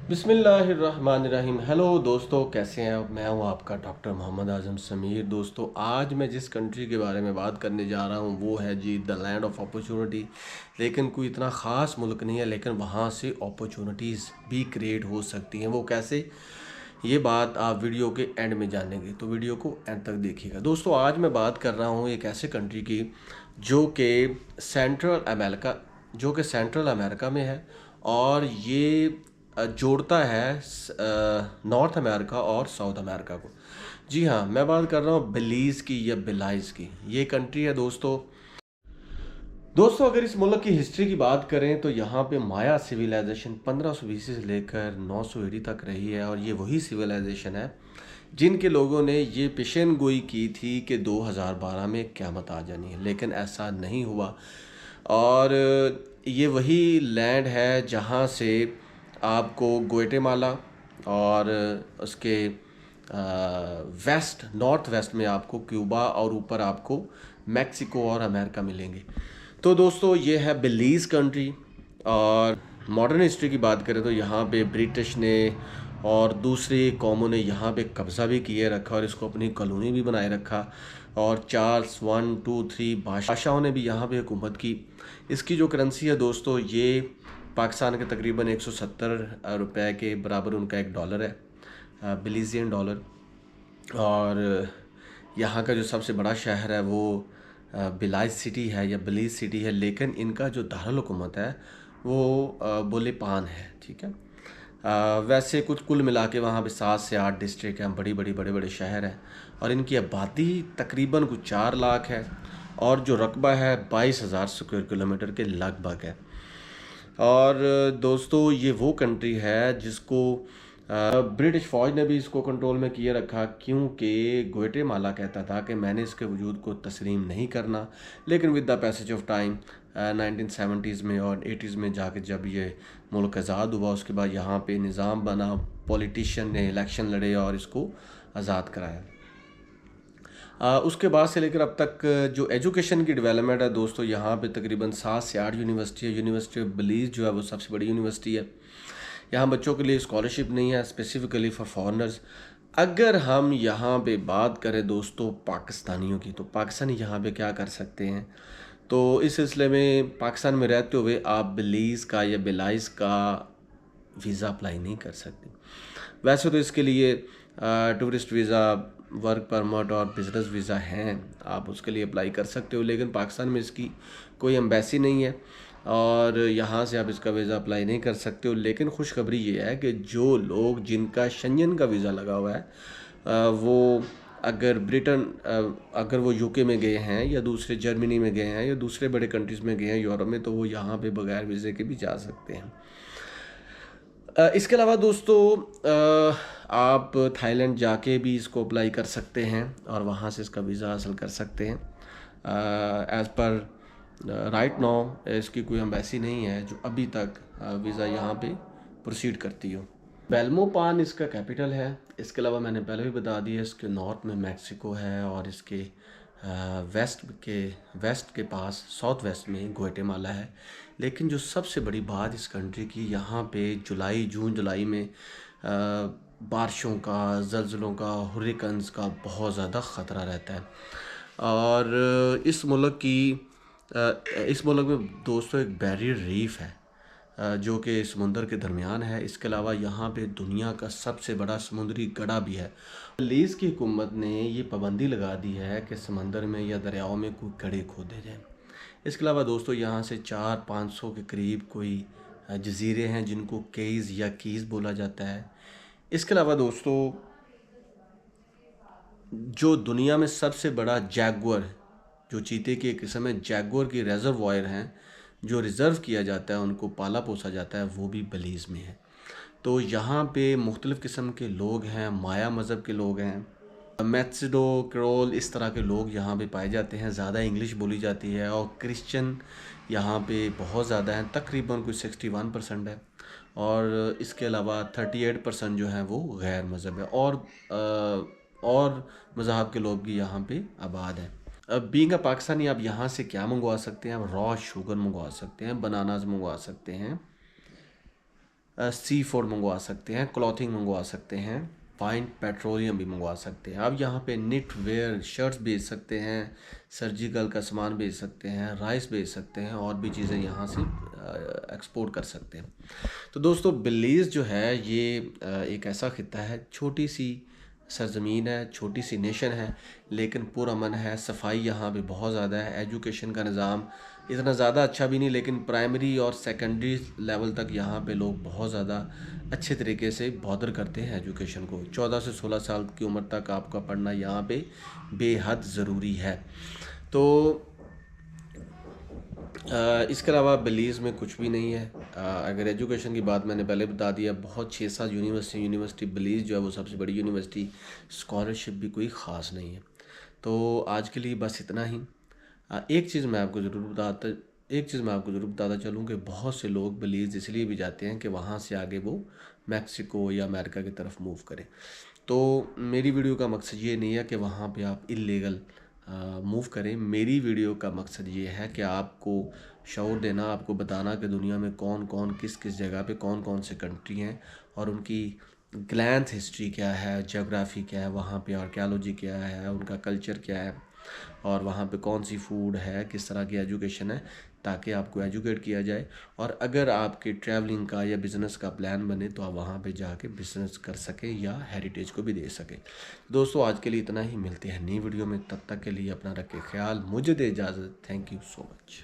बिस्मिल्लाहिर्रहमानिर्रहीम। हेलो दोस्तों, कैसे हैं आप? मैं हूं आपका डॉक्टर मोहम्मद आज़म समीर। दोस्तों, आज मैं जिस कंट्री के बारे में बात करने जा रहा हूं वो है जी द लैंड ऑफ अपॉर्चुनिटी। लेकिन कोई इतना ख़ास मुल्क नहीं है, लेकिन वहां से अपॉर्चुनिटीज़ भी क्रिएट हो सकती हैं। वो कैसे, ये बात आप वीडियो के एंड में जानेंगे, तो वीडियो को एंड तक देखिएगा। दोस्तों, आज मैं बात कर रहा हूँ एक ऐसे कंट्री की जो कि सेंट्रल अमेरिका में है, और ये जोड़ता है नॉर्थ अमेरिका और साउथ अमेरिका को। जी हाँ, मैं बात कर रहा हूँ बिलीज़ की या बिलाइज़ की। ये कंट्री है दोस्तों, अगर इस मुल्क की हिस्ट्री की बात करें तो यहाँ पे माया सिविलाइजेशन 1520 से लेकर 900 ईडी तक रही है, और ये वही सिविलाइजेशन है जिनके लोगों ने ये पेशन गोई की थी कि 2012 में क़यामत आ जानी है, लेकिन ऐसा नहीं हुआ। और ये वही लैंड है जहाँ से आपको ग्वाटेमाला और उसके वेस्ट नॉर्थ वेस्ट में आपको क्यूबा, और ऊपर आपको मैक्सिको और अमेरिका मिलेंगे। तो दोस्तों, ये है बिलीज़ कंट्री। और मॉडर्न हिस्ट्री की बात करें तो यहाँ पे ब्रिटिश ने और दूसरी कौमों ने यहाँ पे कब्ज़ा भी किए रखा, और इसको अपनी कॉलोनी भी बनाए रखा। और चार्ल्स 1 2 3 बादशाहों ने भी यहाँ पे हुकूमत की। इसकी जो करेंसी है दोस्तों, ये पाकिस्तान के तकरीबन 170 रुपए के बराबर उनका एक डॉलर है, बिलीजियन डॉलर। और यहाँ का जो सबसे बड़ा शहर है वो बिलाइज सिटी है या बिलीज सिटी है, लेकिन इनका जो दारुल हुकूमत है वो बुलेपान है। ठीक है। वैसे कुछ कुल मिला के वहाँ पे 7 से 8 डिस्ट्रिक्ट हैं, बड़े बड़े शहर हैं, और इनकी आबादी तकरीबन कुछ 4 लाख है, और जो रकबा है 22,000 स्क्वायर किलोमीटर के लगभग है। और दोस्तों, ये वो कंट्री है जिसको ब्रिटिश फ़ौज ने भी इसको कंट्रोल में किए रखा, क्योंकि ग्वाटेमाला कहता था कि मैंने इसके वजूद को तस्लीम नहीं करना। लेकिन with the passage of time 1970s में और 80s में जाके जब ये मुल्क आज़ाद हुआ, उसके बाद यहाँ पे निज़ाम बना, पॉलिटिशियन ने इलेक्शन लड़े और इसको आज़ाद कराया। उसके बाद से लेकर अब तक जो एजुकेशन की डेवलपमेंट है दोस्तों, यहाँ पे तकरीबन 7 से 8 यूनिवर्सिटी है। यूनिवर्सिटी ऑफ बिलीज़ जो है वो सबसे बड़ी यूनिवर्सिटी है। यहाँ बच्चों के लिए स्कॉलरशिप नहीं है, स्पेसिफ़िकली फॉर फॉरेनर्स। अगर हम यहाँ पे बात करें दोस्तों पाकिस्तानियों की, तो पाकिस्तानी यहाँ पे क्या कर सकते हैं? तो इस सिलसिले में पाकिस्तान में रहते हुए आप बिलीज़ का या बिलाइज़ का वीज़ा अप्लाई नहीं कर सकते। वैसे तो इसके लिए टूरिस्ट वीज़ा, वर्क परमिट और बिज़नेस वीज़ा हैं, आप उसके लिए अप्लाई कर सकते हो, लेकिन पाकिस्तान में इसकी कोई एम्बेसी नहीं है, और यहाँ से आप इसका वीज़ा अप्लाई नहीं कर सकते हो। लेकिन खुशखबरी ये है कि जो लोग जिनका शेंजन का वीज़ा लगा हुआ है, वो अगर वो यूके में गए हैं या दूसरे जर्मनी में गए हैं या दूसरे बड़े कंट्रीज़ में गए हैं यूरोप में, तो वो यहाँ पे बगैर वीज़े के भी जा सकते हैं। इसके अलावा दोस्तों, आप थाईलैंड जाके भी इसको अप्लाई कर सकते हैं और वहाँ से इसका वीज़ा हासिल कर सकते हैं। एज़ पर राइट नाउ इसकी कोई एम्बेसी नहीं है जो अभी तक वीज़ा यहाँ पे प्रोसीड करती हो। बेल्मोपान इसका कैपिटल है। इसके अलावा मैंने पहले भी बता दिया, इसके नॉर्थ में मैक्सिको है, और इसके वेस्ट के पास साउथ वेस्ट में ग्वाटेमाला है। लेकिन जो सबसे बड़ी बात इस कंट्री की, यहाँ पे जून जुलाई में बारिशों का, ज़लज़लों का, हुरिकेन्स का बहुत ज़्यादा ख़तरा रहता है। और इस मुल्क में दोस्तों एक बैरियर रीफ है जो कि समुंदर के दरमियान है। इसके अलावा यहाँ पे दुनिया का सबसे बड़ा समुद्री गड्ढा भी है। लीज़ की हुकूमत ने ये पाबंदी लगा दी है कि समंदर में या दरियाओं में कोई गड्ढे खोदे जाएं। इसके अलावा दोस्तों, यहाँ से 400-500 के करीब कोई जजीरे हैं जिनको केज़ या कीज़ बोला जाता है। इसके अलावा दोस्तों, जो दुनिया में सबसे बड़ा जैगुआर, जो चीते की एक किस्म है, जैगुआर की रिजर्वायर हैं जो रिज़र्व किया जाता है, उनको पाला पोसा जाता है, वो भी बिलीज़ में है। तो यहाँ पे मुख्तलिफ़ किस्म के लोग हैं, माया मज़हब के लोग हैं, मैथडो क्रोल, इस तरह के लोग यहाँ पे पाए जाते हैं। ज़्यादा इंग्लिश बोली जाती है, और क्रिश्चियन यहाँ पे बहुत ज़्यादा हैं, तकरीबन कोई 61% है। और इसके अलावा 38% जो हैं वो गैर मज़हब है, और मज़हब के लोग भी यहाँ पे आबाद हैं। अब बीइंग अ पाकिस्तानी, आप यहाँ से क्या मंगवा सकते हैं? आप रॉ शुगर मंगवा सकते हैं, बनानाज मंगवा सकते हैं, सी फूड मंगवा सकते हैं, क्लॉथिंग मंगवा सकते हैं, फाइन पेट्रोलियम भी मंगवा सकते हैं। आप यहाँ पे निट वेयर शर्ट्स बेच सकते हैं, सर्जिकल का सामान बेच सकते हैं, राइस बेच सकते हैं, और भी चीज़ें यहाँ से एक्सपोर्ट कर सकते हैं। तो दोस्तों बेलीज़ जो है ये एक ऐसा खिता है, छोटी सी सरज़मीन है, छोटी सी नेशन है, लेकिन पुरअमन है। सफाई यहाँ पे बहुत ज़्यादा है। एजुकेशन का निज़ाम इतना ज़्यादा अच्छा भी नहीं, लेकिन प्राइमरी और सेकेंडरी लेवल तक यहाँ पे लोग बहुत ज़्यादा अच्छे तरीके से बॉदर करते हैं एजुकेशन को। 14 से 16 साल की उम्र तक आपका पढ़ना यहाँ पे बेहद ज़रूरी है। तो इसके अलावा बेलीज़ में कुछ भी नहीं है। अगर एजुकेशन की बात मैंने पहले बता दिया, बहुत 6-7 यूनिवर्सिटी बेलीज़ जो है वो सबसे बड़ी यूनिवर्सिटी, स्कॉलरशिप भी कोई ख़ास नहीं है। तो आज के लिए बस इतना ही। एक चीज़ मैं आपको ज़रूर बताता चलूँ कि बहुत से लोग बेलीज़ इसलिए भी जाते हैं कि वहाँ से आगे वो मैक्सिको या अमेरिका की तरफ मूव करें। तो मेरी वीडियो का मकसद ये नहीं है कि वहाँ पे आप इल्लीगल मूव करें। मेरी वीडियो का मकसद ये है कि आपको शऊर देना, आपको बताना कि दुनिया में कौन कौन किस किस जगह पे कौन कौन से कंट्री हैं और उनकी ग्लैंथ हिस्ट्री क्या है, ज्योग्राफी क्या है, वहाँ पे आर्कियोलॉजी क्या है, उनका कल्चर क्या है, और वहाँ पे कौन सी फूड है, किस तरह की एजुकेशन है, ताकि आपको एजुकेट किया जाए। और अगर आपके ट्रैवलिंग का या बिज़नेस का प्लान बने तो आप वहाँ पे जाके बिज़नेस कर सकें या हेरिटेज को भी दे सकें। दोस्तों आज के लिए इतना ही, मिलते हैं नई वीडियो में। तब तक के लिए अपना रखें ख्याल, मुझे दे इजाज़त। Thank you so much.